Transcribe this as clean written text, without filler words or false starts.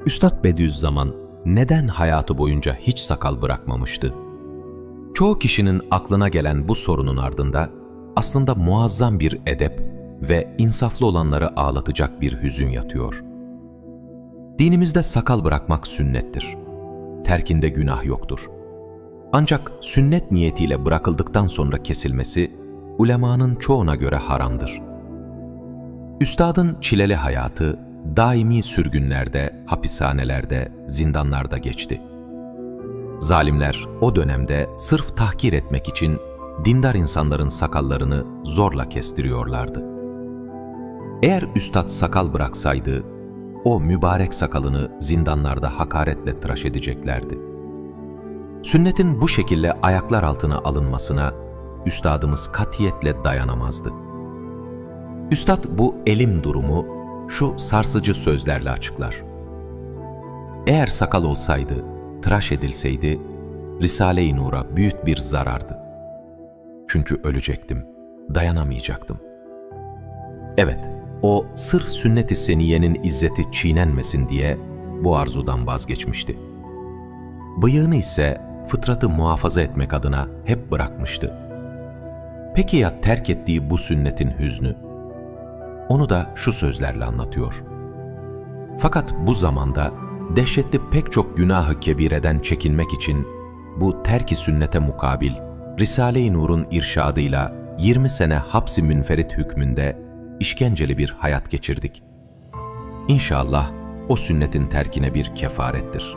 Üstad Bediüzzaman neden hayatı boyunca hiç sakal bırakmamıştı? Çoğu kişinin aklına gelen bu sorunun ardında aslında muazzam bir edep ve insaflı olanları ağlatacak bir hüzün yatıyor. Dinimizde sakal bırakmak sünnettir. Terkinde günah yoktur. Ancak sünnet niyetiyle bırakıldıktan sonra kesilmesi, ulemanın çoğuna göre haramdır. Üstadın çileli hayatı, daimi sürgünlerde, hapishanelerde, zindanlarda geçti. Zalimler o dönemde sırf tahkir etmek için dindar insanların sakallarını zorla kestiriyorlardı. Eğer üstad sakal bıraksaydı, o mübarek sakalını zindanlarda hakaretle tıraş edeceklerdi. Sünnetin bu şekilde ayaklar altına alınmasına üstadımız katiyetle dayanamazdı. Üstad bu elim durumu şu sarsıcı sözlerle açıklar. Eğer sakal olsaydı, tıraş edilseydi, Risale-i Nur'a büyük bir zarardı. Çünkü ölecektim, dayanamayacaktım. Evet, o sırf sünnet-i seniyenin izzeti çiğnenmesin diye bu arzudan vazgeçmişti. Bıyığını ise fıtratı muhafaza etmek adına hep bırakmıştı. Peki ya terk ettiği bu sünnetin hüznü? Onu da şu sözlerle anlatıyor. Fakat bu zamanda dehşetli pek çok günah-ı kebireden çekinmek için bu terk-i sünnete mukabil Risale-i Nur'un irşadıyla 20 sene hapsi münferit hükmünde işkenceli bir hayat geçirdik. İnşallah o sünnetin terkine bir kefarettir.